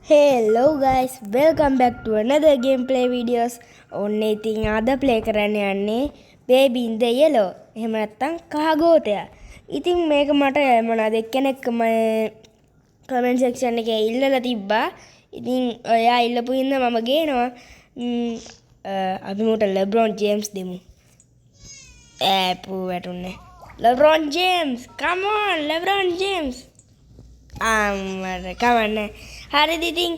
Hello guys, welcome back to another gameplay videos. ඔන්නේ ඉතින් අද play කරන්න යන්නේ Baby in the Yellow. එහෙම නැත්නම් කහ ගෝතයා. ඉතින් මේක මට මොනවාද එක්කෙනෙක් comment section එකේ ඉල්ලලා තිබ්බා. ඉතින් ඔයා ඉල්ලපු හින්දා මම ගේනවා. අපි මොකට LeBron James දෙමු. පූ වැටුනේ. LeBron James, come on LeBron James. මට කවන්නේ. හරිද ඉතින්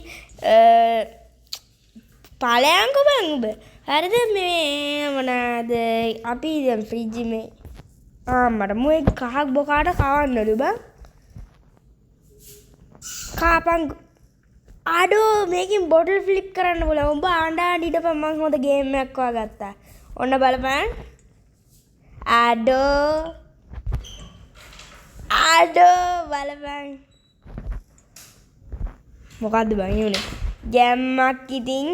ඵලයන්කෝ බං ඔබ. හරිද මේ මොනවාද අපි දැන් ෆ්‍රිජ් මේ මට මොයි කහක් බොකාට කවන්නලු බං. කාපන් ආඩෝ මේකෙන් බොටල් ෆ්ලිප් කරන්න පුළුවන්. උඹ ආණ්ඩා ඩිඩපන් මං හොඳ ගේම් එකක් වාගත්තා. ඔන්න බලපන්. ආඩෝ බලපන්. මොකද්ද බං යුනේ? ගැම්මක් ඉතින්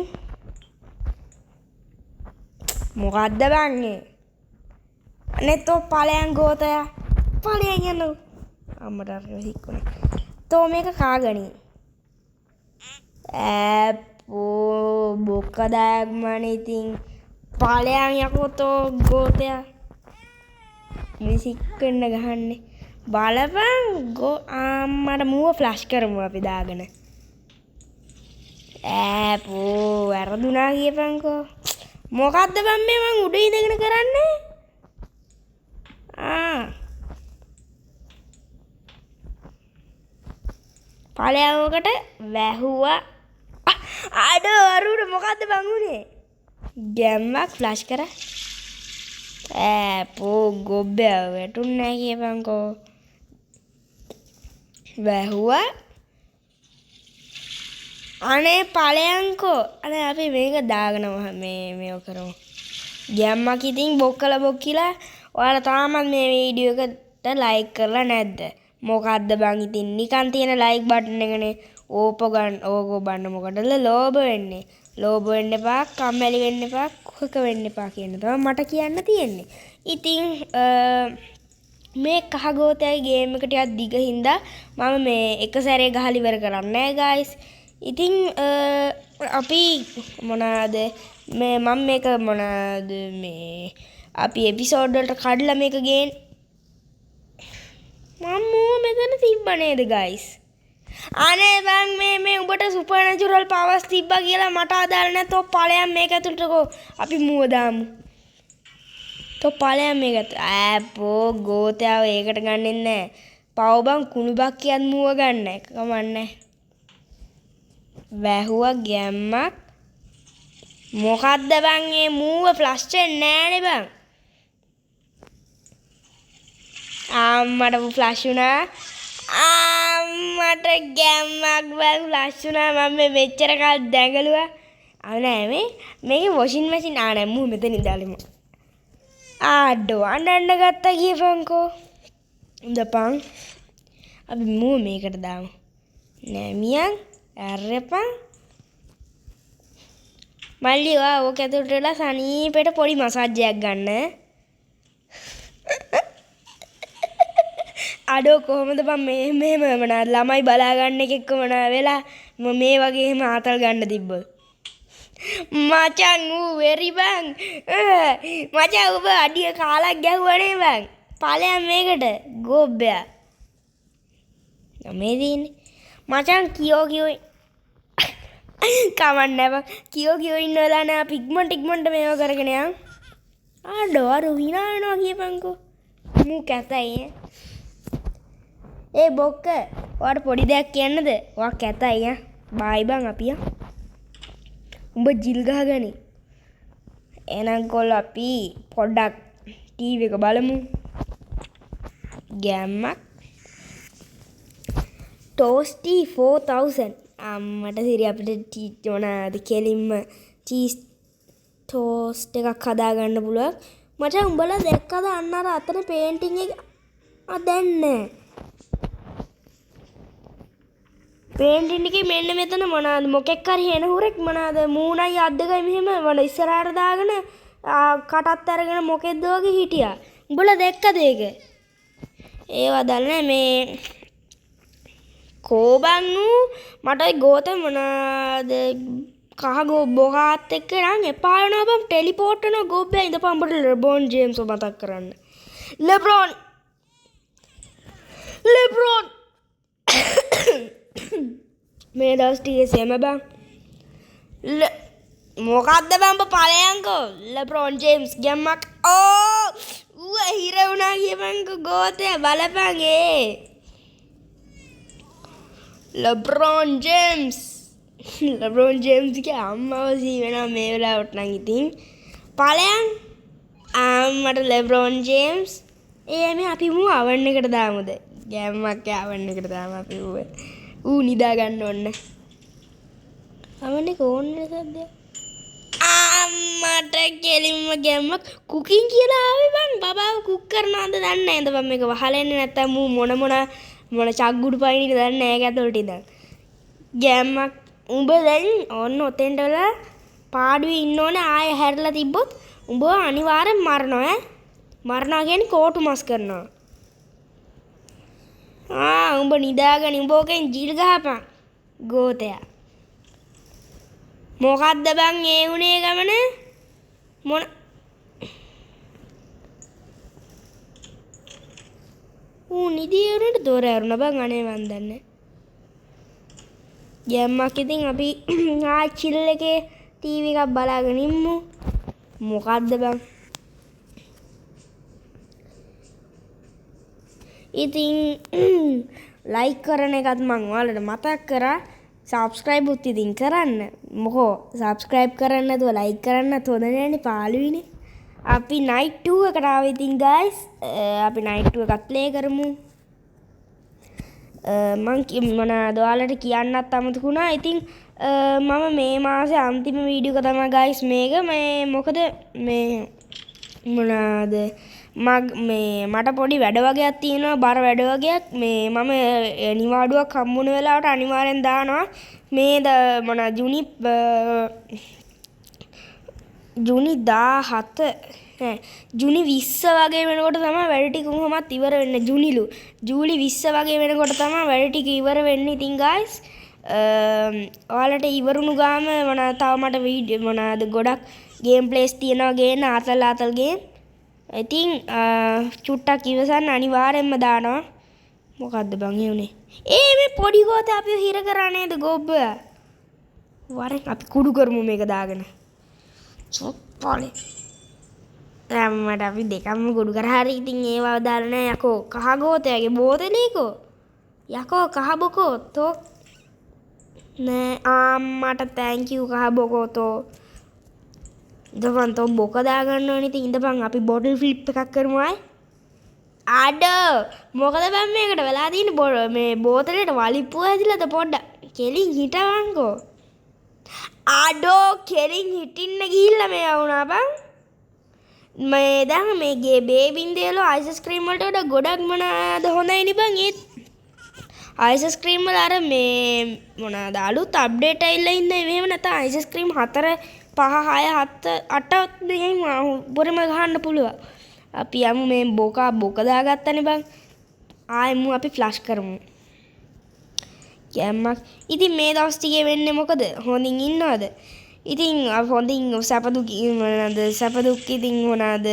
මොකද්ද බං ඒ? අනේ තෝ ඵලයන් ගෝතයා. ඵලයන් යන්නකො. අම්මට හික්කුණා. තෝ මේක කාගනි. බොක්කදායක් මන ඉතින් ඵලයන් යකෝ තෝ ගෝතයා. මිසික් වෙන්න ගහන්නේ. බලපන් අම්මට මුව ෆ්ලෑෂ් කරමු අපි දාගෙන. වැරදුනා කියපන්කෝ. මොකද්ද බං මේ මං උඩ ඉඳගෙන කරන්නේ? ඵලයන්කට වැහුවා. ආඩෝ අරුණ මොකද්ද බං උනේ? ගැම්මක් ෆ්ලෑෂ් කරා. ගොබ්බෑ වැටුන්නේ නැහැ කියපන්කෝ. වැහුවා. අනේ ඵලයන්කෝ. අනේ අපි මේක දාගෙන මේව කරමු. ගැම්මක් ඉතින් බොක්කලා ඔයාලා තාමත් මේ වීඩියෝ එකට ලයික් කරලා නැද්ද? මොකද්ද බං ඉතින් නිකන් තියෙන ලයික් බටන් එකනේ ඕකෝ බන්න මොකටද ලෝභ වෙන්නේ? ලෝභ වෙන්න එපා, කම්මැලි වෙන්න එපා, කුහක වෙන්න එපා කියන තමයි මට කියන්න තියෙන්නේ. ඉතින් මේ කහ ගෝතයයි ගේම් එක ටිකක් දිග හින්දා මම මේ එක සැරේ ගහලා ඉවර කරන්නේ නැහැ guys. ඉතින් අපි මොනවාද මේ මම මේක මොනවාද මේ අපි එපිසෝඩ් වලට කඩලා මේක ගේන්න මම මෙතන තිබ්බ නේද guys? අනේ බං මේ උඹට සුපර්නැචරල් පවර්ස් තිබ්බා කියලා මට අදාළ නැතෝ ඵලයන් මේක ඇතුළටකෝ අපි මුව දාමු. තෝ ඵලයන් මේක ගෝතයාව ඒකට ගන්නෙ නැහැ. පව බං කුණුබක් කියත් මුව ගන්න එක කමන්නේ. වැහුවා ගැම්මක්. මොකද්ද බං මේ මූව ෆ්ලෂ් වෙන්නේ නැහනේ බං. මට ෆ්ලෂ් වුණා. මට ගැම්මක් බං ෆ්ලෂ් වුණා. මම මෙච්චර කල් දැඟලුවා. නෑ මේකේ වොෂින් මැෂින් නෑ මූ මෙතන ඉඳලාම. ආඩෝ අඬන්න ගත්තා කියපන්කෝ. ඉඳපන්. අපි මූ මේකට දාමු. නෑ මියන් ඇරපන්. මල්ලි ඕක ඇතුළට වෙලා සනීපෙට පොඩි මසාජ් එකක් ගන්න. අඩෝ කොහොමද බං මෙහෙම මොනවාද ළමයි බලා ගන්න එකෙක්ව මොනවා වෙලා මේ වගේ එහෙම ආතල් ගන්න තිබ්බොත් මචං ඌ වෙරි බං. මචං ඔබ අඩිය කාලක් ගැහුවනේ බං. ඵලයන් මේකට ගොබ්බයා. මේ දින්නේ මචං කියෝ කවන්නේ බං. කියෝ ඉන්නවලා නා පිග්මන්ට් මේව කරගෙන යන්. ආඩෝ අර විනා වෙනවා කියපන්කෝ. මූ කැතයි බොක්ක ඔයාට පොඩි දෙයක් කියන්නද? ඔයා කැතයි බායි බං අපි උඹ ජිල් ගහගනි. එහෙනම් කොල්ලෝ අපි පොඩ්ඩක් ටීවී එක බලමු. ගැම්මක් ටෝස්ටි 4000 අම්මට සිරි අපිට මොනවාද කෙලින්ම චීස් ටෝස්ට් එකක් හදාගන්න පුළුවන්. මචං උඹලා දැක්කද අන්න අර අතන පේන්ටින් එක? දැන් නෑ. පේන්ටින් එකේ මෙන්න මෙතන මොනවාද මොකෙක් හරි එන හුරෙක් මොනවාද මූණයි අත් දෙකයි මෙහෙම මොන ඉස්සරහට දාගෙන කටත් අරගෙන මොකෙද්ද වගේ හිටියා. උඹලා දැක්කද ඒක? ඒව දන්නේ මේ කෝබන් වූ මට ගෝත මොනාද කහ බොගාත් එක්ක නම් එපා වෙනවා බං ටෙලිපෝට් වෙනවා ගොබ්බෑ ඉඳපන් උඹට ලෙබ්‍රෝන් ජේම්ස් මතක් කරන්න ලෙබ්‍රෝන් මේ දවස් ටිකේ සෙම බං මොකද්ද බං උඹ ඵලයන්කෝ ලෙබ්‍රෝන් ජේම්ස් ගැම්මක් ඌ හිර වුණා කියපන්කෝ ගෝතේ බලපන් ලෙබ්‍රෝන් ජේම්ස් ගේ අම්මව සී වෙනවා මේ වෙලාවට නම් ඉතින් ඵලයන් මට ලෙබ්‍රෝන් ජේම්ස් මේ අපි මු අවන් එකට දාමුද ගැම්මක් අවන් එකට දාමු අපි ඌ නිදා ගන්න ඕන අවන් එක ඕනේ සද්ද මට කෙලින්ම ගැම්මක් කුකින් කියලා ආවේ බං බබාව කුක් කරනවද දන්නේ නැහැ ඉඳපන් මේක වහලා එන්නේ නැත්තම් මු මොන චග්ගුඩු පයින් ඉඳ දන්නේ නැහැ ඒක ඇතුළට ඉඳන් ගැම්මක් උඹ දැන් ඔන්න ඔතෙන්ට වල පාඩුවේ ඉන්න ඕනේ ආයෙ හැරිලා තිබ්බොත් උඹ අනිවාර්යෙන් මරනවා මරනවා කියන්නේ කෝටු මස් කරනවා උඹ නිදාගනි උඹ ඕකෙන් ජීල් ගහපන් ගෝතයා මොකද්ද බං ඒ උනේ ගමන මොන නිදී උනේට දොර ඇරුණා බං අනේ මන් දන්නේ ගැම්මක් ඉතින් අපි චිල් එකේ ටීවී එකක් බලාගෙන ඉමු මොකද්ද බං ඉතින් ලයික් කරන එකත් මං ඔයාලට මතක් කරා සබ්ස්ක්‍රයිබ් උත් ඉතින් කරන්න මොකෝ සබ්ස්ක්‍රයිබ් කරන්න නැතුව ලයික් කරන්නත් හොඳ නෑනේ පාළුවේනේ අපි නයිට් 2 එකට ආවා ඉතින් ගයිස් අපි නයිට් 2 එකත් ප්ලේ කරමු මං මොනවාද ඔයාලට කියන්නත් අමතකුණා ඉතින් මම මේ මාසේ අන්තිම වීඩියෝ එක තමයි ගයිස් මේක මේ මොකද මේ මොනවාද මට පොඩි වැඩ වගේක් තියෙනවා බර වැඩ වගේක් මේ මම නිවාඩුවක් හම්බුන වෙලාවට අනිවාර්යෙන් දානවා මේ ජුනි 17 ජුනි 20 වගේ වෙනකොට තමයි වැඩ ටික කොහොමත් ඉවර වෙන්නේ ජූලි 20 වගේ වෙනකොට තමයි වැඩ ටික ඉවර වෙන්නේ ඉතින් ගයිස් ඔයාලට ඉවරුණු ගාම තව මට වීඩියෝ මොනවාද ගොඩක් ගේම් ප්ලේස් තියෙනවා ගේන්න ආතල් ගේම් ඉතින් චුට්ටක් ඉවසන්න අනිවාර්යෙන්ම දානවා මොකද්ද බං ඒ උනේ මේ පොඩි ගෝත අපි හිර කරා නේද ගොබ්බ වරෙන් අපි කුඩු කරමු මේක දාගෙන චොප්පලේ මට අපි දෙකම කුඩු කරා හරි ඉතින් ඒව දාලා නෑ යකෝ කහ ගෝතයාගේ බෝතලේකෝ යකෝ කහ බොකෝ තෝ නෑ මට තෑන්ක් යූ කහ බොකෝ තෝ ඉඳපන් තෝ බොක දාගන්න ඕනේ ඉතින් ඉඳපන් අපි බොටල් ෆ්ලිප් එකක් කරමු මොකද බං මේකට වෙලා තියෙන්නේ මේ බෝතලේට වලිප්පුව හැදිලාද පොඩ්ඩක් කෙලින් හිටවන්කෝ කෙලින් හිටින්න ගිහිල්ලා මේ වුණා බං මේ දැන් මේගේ බේබින් දේලෝ අයිස්ක්‍රීම් වලට වඩා ගොඩක් මොනවාද හොඳයි නේ බං ඒත් අයිස්ක්‍රීම් වල අර මේ මොනවාද අලුත් අප්ඩේට් ඇවිල්ලා ඉන්නේ එහෙම නැත්නම් අයිස්ක්‍රීම් 4 5 6 7 8 දෙකෙන් බොරම ගහන්න පුළුවන් අපි යමු මේ බොක දාගත්තනේ බං ආයෙමු අපි ෆ්ලෂ් කරමු ගැම්මක් ඉතින් මේ දවස් ටිකේ වෙන්නේ මොකද හොඳින් ඉන්නවද ඉතින් හොඳින් සැප දුක් ඉතින් මොනවාද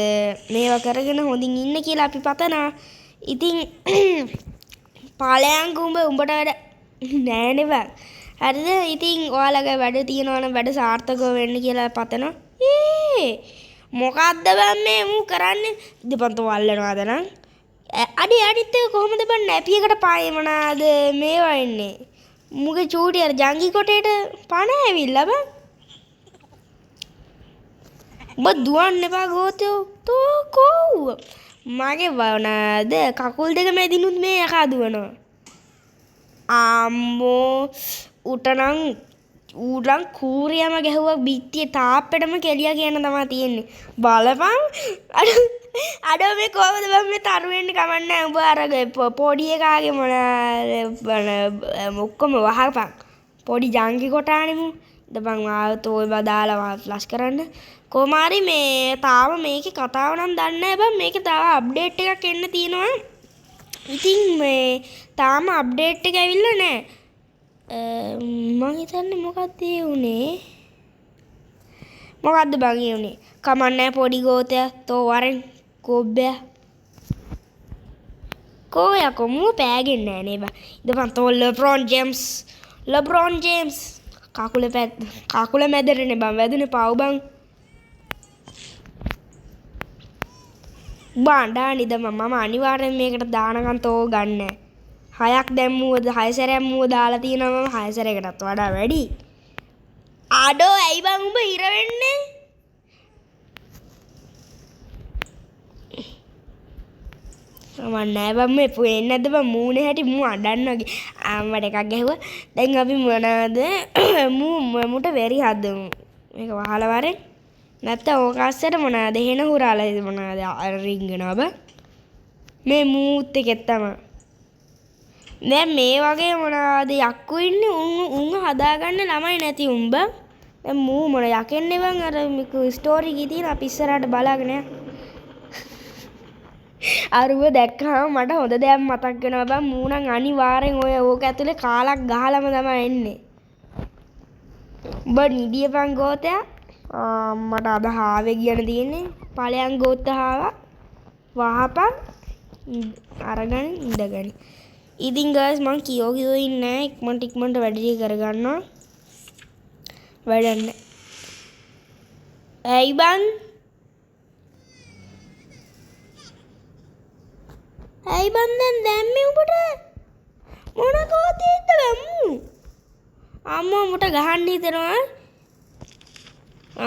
මේවා කරගෙන හොඳින් ඉන්න කියලා අපි පතනවා ඉතින් පාලයන් උඹට වැඩ නෑනේ බං හරිද ඉතින් ඔයාලගේ වැඩ තියෙනවා නම් වැඩ සාර්ථකව වෙන්න කියලා පතනවා මොකද්ද බං මේ මූ කරන්නේ ඉදපන්ත වල්ලනවාද නම් අනිත් එක කොහොමද බං නැපියකට පායේ මොනවාද මේවා එන්නේ මුගේ චූටි අර ජංගි කොටේට පණ ඇවිල්ලා බං ඔබ දුවන්න එපා ගෝතයෝ තෝ කෝ මගේ වනාද කකුල් දෙක මැදිනුත් මේ යකා දුවනවා අම්මෝ ඌටනම් කූරියම ගැහුවා බිත්තියේ තාප්පෙටම කෙලියා කියන තමයි තියෙන්නේ බලපන් අඩෝ මේ කොහමද බං මේ තරු වෙන්නේ කමන්නේ උඹ අර පොඩි එකාගේ ඔක්කොම වහපන් පොඩි ජංගි කොටානේ මු දපන් ආවත ඔය බදාලා ෆ්ලෂ් කරන්න කොමාරි මේ තාම මේකේ කතාව නම් දන්නේ නැහැ බං මේකේ තව අප්ඩේට් එකක් එන්න තියෙනවා ඉතින් මේ තාම අප්ඩේට් එක ඇවිල්ලා නැහැ. මම හිතන්නේ මොකක්ද ඒ උනේ? මොකද්ද බං ඒ උනේ? කමන්නේ පොඩි ගෝතයා තෝ වරෙන් කොබ්බයා. කොයා කොමු පෑගෙන්නේ නැහැ නේ බං. ඉතින් තෝ ලෙබ්‍රෝන් ජේම්ස් කකුල මැදටනේ බං වැදුනේ පාව බං. බණ්ඩානිද මම අනිවාර්යෙන් මේකට දානකම් තෝ ගන්න. 6ක් දැම්මුවද 6 සැරයක් මුව දාලා තියෙනවා මම 6 සැරයකටත් වඩා වැඩි. ආඩෝ ඇයි බං උඹ ඉර වෙන්නේ? සමන්නේ බං මේ පොන්නේ නැද්ද බං මූණේ හැටි මූ අඬන්න වගේ. ආම්මට එකක් ගැහුවා. දැන් අපි මොනවාද මුට වෙරි හදමු. මේක වහලා වරේ. නැත්තම් ඕක අස්සට මොනවාද එහෙන හුරාලා මොනවාද රින්ගනවා බං. මේ මූත් එකෙත් තමයි. දැන් මේ වගේ මොනවාද යක්කු ඉන්නේ උන් හදාගන්න ළමයි නැති උඹ. දැන් මූ මොන යකෙන්නේ බං අර මිකු ස්ටෝරි එකේ තියෙන අපි ඉස්සරහට බලාගෙන යන්න. අරුව දැක්කම මට හොඳ දෙයක් මතක් වෙනවා බං මූ නම් අනිවාර්යෙන් ඔය ඕක ඇතුලේ කාලක් ගහලම තමයි එන්නේ. උඹ නිදියපන් ගෝතයා. මට අද හාවේ කියන තියෙන්නේ. ඵලයන් ගෝතහාවා. වහපන් අරගෙන ඉඳගනි. ඉතින් ගයිස් මං කියෝ ඉන්නේ ඉක්මනට වැඩ ටික කරගන්නවා. වැඩන්නේ. ඇයි බං? ඇයි බං දැම්මේ උඹට? මොන කෝතියද බම්මු? අම්මා උඹට ගහන්න හිතනවා.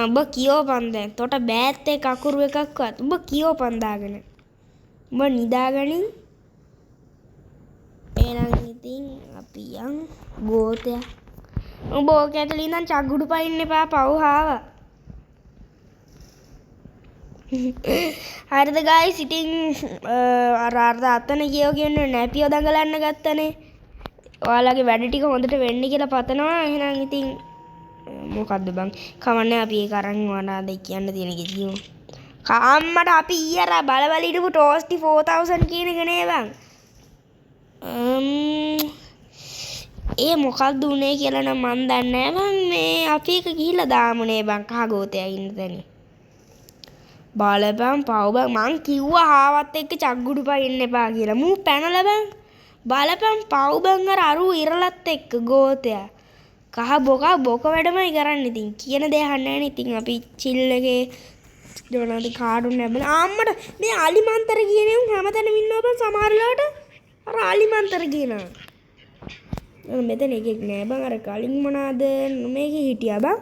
උඹ කියෝපන් දැන්. තොට බෑත් එක අකුරු එකක්වත්. උඹ කියෝපන් දාගෙන. උඹ නිදාගනින්. එහෙනම් ඉතින් අපි යන් ගෝතයා. උඹ ඕක ඇතුළේ ඉඳන් චග්ගුඩු පයින්න එපා පව් හාවා. හරිද ගයිස් ඉතින් අර අතන කියන්නේ නැපියෝ දඟලන්න ගත්තනේ. ඔයාලගේ වැඩ ටික හොඳට වෙන්න කියලා පතනවා. එහෙනම් ඉතින් මොකද්ද බං? කවන්නේ අපි ඒක අරන් වනාද කියන්න තියෙන එක කියමු. අම්මට අපි ඊයර බල හිටපු ටෝස්ටි 4000 කියන එක නේ බං. ඒ මොකක්ද උනේ කියලා නම් මන් දන්නේ නැහැ බං. මේ අපි එක ගිහිල්ලා දාමුනේ බං කහ ගෝතයා ඉන්න තැන. බලපන් පව් බං මං කිව්වා හාවත් එක්ක චග්ගුඩු පයින්න එපා කියලා. මූ පැනලා බං. බලපන් පව් බං අර අරු ඉරලත් එක්ක ගෝතයා. කහ බොක වැඩමයි කරන්න ඉතින්. කියන දේ අහන්නේ නැහැ නේ. ඉතින් අපි චිල් එකේ මොනවද කාඩුන් නැබල. අම්මට මේ අලිමන්තර කියන්නේ උන් හැමතැනම ඉන්නවා බං සමහර වෙලාවට. අර අලිමන්තර කියනවා. මෙතන එකෙක් නෑ බං. අර කලින් මොනවාද මේකේ හිටියා බං.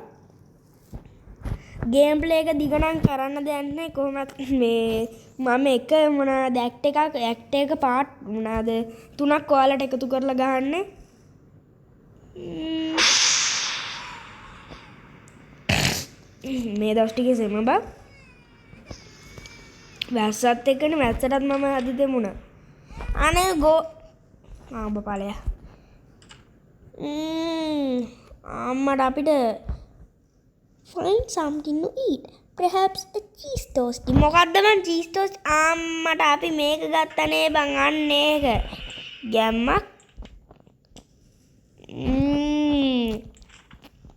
ගේම් ප්ලේ එක දිග නම් කරන්න දෙයක් නැහැ කොහොමත් මේ මම එක මොනවාද ඇක්ට් එක පාර්ට් මොනවාද 3ක් ඔයාලට එකතු කරලා ගහන්නේ. මේ දවස් ටිකේ සෙම බං. වැස්සත් එක්කනේ වැස්සටත් මම අද දෙමුණා. අනේ ඔබ ඵලයා. අම්මට අපිට find something to eat. Perhaps a cheese toast. මොකද්ද මං cheese toast? අම්මට අපි මේක ගත්තනේ බං අන්න ඒක. ගැම්මක්.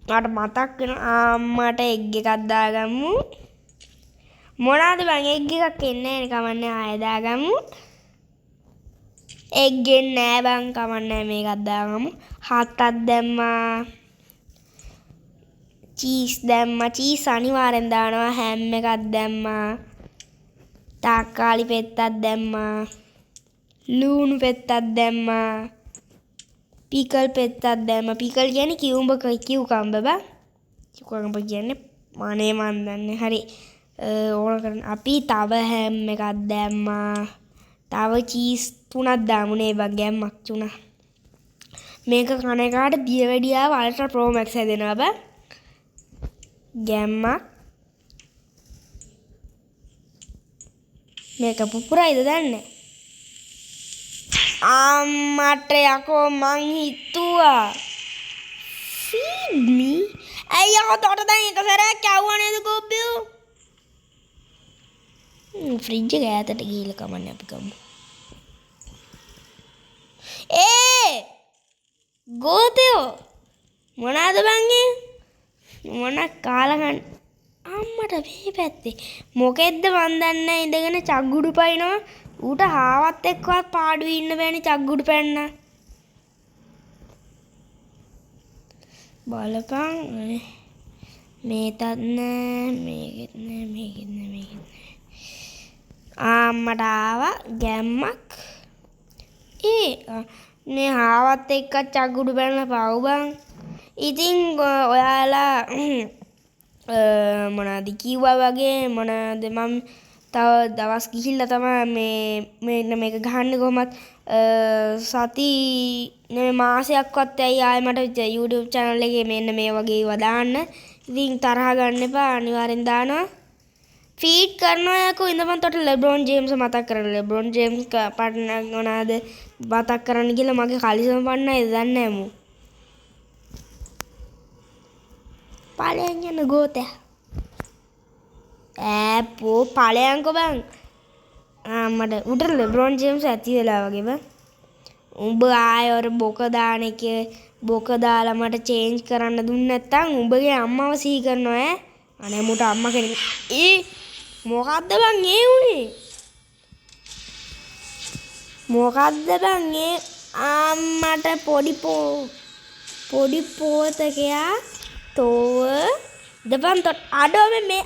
මට මතක් වෙන අම්මට එග් එකක් දාගමු. මොනවාද බං එග් එකක් එන්නේ නැහැ කමන්නේ ආයෙ දාගමු. එග් එන්නේ නැහැ බං කමන්නේ මේකක් දාගමු. 7ක් දැම්මා. චීස් දැම්මා. චීස් අනිවාර්යෙන් දානවා. හැම් එකක් දැම්මා. තක්කාලි පෙත්තක් දැම්මා. ලූණු පෙත්තක් දැම්මා. පිකල් පෙත්තක් දැම්මා. පිකල් කියන්නේ කිව්කම්බර් බං. කිව්කම්බර් කියන්නේ මනේ මන් දන්නේ. හරි. ඕන කරන අපි තව හැම් එකක් දැම්මා. තව චීස් 3ක් දාමුනේ බං ගැම්මක් 3. මේක කන එකට දියවැඩියාව අල්ට්‍රා ප්‍රෝ මැක්ස් හැදෙනවා බං. ගැම්මක්. මේක පුපුරයිද දන්නේ? අම්මට යකෝ මං හිතුවා feed me. අයියෝ තොට දැන් එක සැරයක් කැවුවා නේද කොබ්බියෝ? ෆ්‍රිජ් එක ඈතට ගිහලා කමන්නේ අපි කමු. ඒ ගෝතයෝ මොනාද බංගේ මොන කාලගන්න අම්මට මේ පැත්තේ මොකෙද්ද මන් දන්නේ ඉඳගෙන චග්ගුඩු පයින්නවා ඌට හාවත් එක්කවත් පාඩුවේ ඉන්න බෑනේ චග්ගුඩු පැන්න බලපන් මේතත් නෑ මේකෙත් නෑ අම්මට ආවා ගැම්මක් මේ හාවත් එක්ක චග්ගුඩු පැනලා පව් බං ඉතින් ඔයාලා මොනවද කිව්වා වගේ මොනවද මම තව දවස් ගිහිල්ලා තමයි මේක ගහන්නේ කොහමත් සති මාසයක්වත් ඇයි ආයෙ මට YouTube channel එකේ මෙන්න මේ වගේ ඒවා දාන්න. ඉතින් තරහ ගන්න එපා අනිවාර්යෙන් දානවා. ෆීඩ් කරනවා යකෝ ඉඳපන් තොට ලෙබ්‍රොන් ජේම්ස් මතක් කරලා ලෙබ්‍රොන් ජේම්ස් පට්න මොනවද මතක් කරන්න කියලා මගේ කලිසම පන්නයි දන්නේ නැහැ මු. ඵලයන් යන ගෝතයා ඈපෝ ඵලයන්කෝ බං මට උඩට ලෙබ්‍රොන් ජේම්ස් ඇති වෙලා වගේ බං උඹ ආයෙ ඔර බොක දාන එක බොක දාලා මට චේන්ජ් කරන්න දුන්නේ නැත්තම් උඹගේ අම්මව සිහි කරනවා ඈ අනේ මුට අම්මා කෙනෙක් මොකද්ද බං ඒ උනේ මොකද්ද බං ඒ අම්මට පොඩි පෝතකයා තෝව දපන් තොට අඩෝ මේ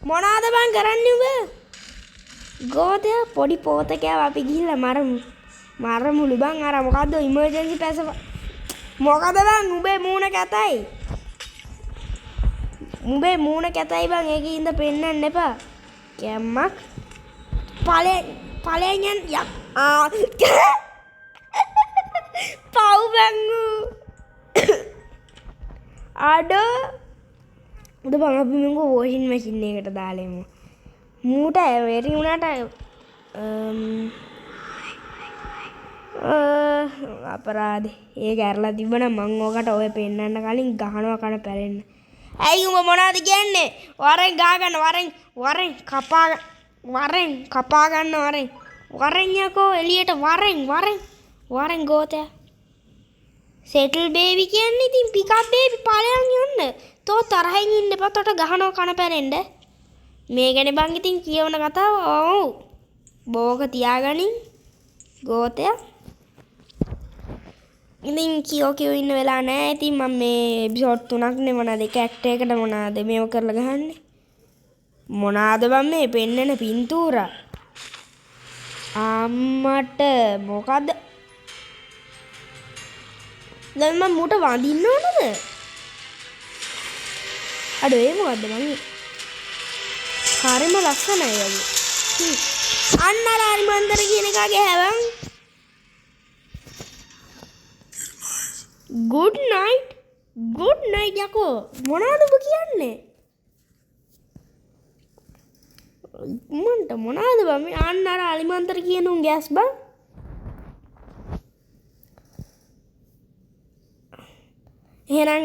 මොනාද බං කරන්නේ උඹ ගෝතයා පොඩි පෝතකයා අපි ගිහිල්ලා මරමුලු බං අර මොකද්ද ඉමර්ජන්සි පැස මොකද බං උඹේ මූණ කැතයි බං ඒකේ ඉඳ පෙන්නන්න එපා කැම්මක් ඵලයන් යන් පව් බං අඩෝ උඩ බං අපි මංගෝ වොෂින් මැෂින් එකට දාලෙමු මූට වෙරි වුණාට අපරාධේ ඒක ඇරලා තිබ්බනම් මං ඕකට ඔය පෙන්නන්න කලින් ගහනවා කන පැලෙන්න ඇයි උඹ මොනවද කියන්නේ වරෙන් ගා ගන්න වරෙන් කපා ගන්න වරෙන් යකෝ එළියට වරෙන් ගෝතයා සෙටල් බේබි කියන්නේ ඉතින් පිකප් බේබි ඵලයන් යන්න තෝ තරහින් ඉන්න එපා තොට ගහනවා කන පැලෙන්න මේ ගැන බං ඉතින් කියවන කතාව ඔව් බෝක තියාගනින් ගෝතයා ඉතින් කියෝ ඉන්න වෙලා නෑ ඉතින් මම මේ එපිසෝඩ් 3ක් නේ මොනවාද එක ඇක්ට් එකකට මොනවාද මේව කරලා ගහන්නේ මොනවාද බං මේ පෙන්නන පින්තූරා අම්මට මොකද දැන් මම මුට වඳින්න ඕනද අඩෝ ඒ මොකද්ද මං හරිම ලස්සනයි වගේ අන්න අර හරිමන්තර කියන එකගේ හැබන් good night යකෝ මොනවද ඔබ කියන්නේ මන්ට මොනවද බං මේ අන්න අර අලිමන්තර කියන උන් ගෑස් බං එහෙනම්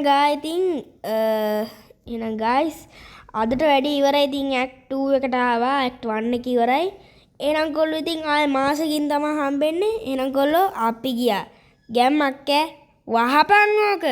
guys අදට වැඩි ඉවරයි ඉතින් ඇක්ට් 2 එකට ආවා ඇක්ට් 1 එක ඉවරයි එහෙනම් කොල්ලෝ ඉතින් ආයේ මාසෙකින් තමයි හම්බෙන්නේ එහෙනම් කොල්ලෝ අපි ගියා ගැම්මක් වහපන් ඕක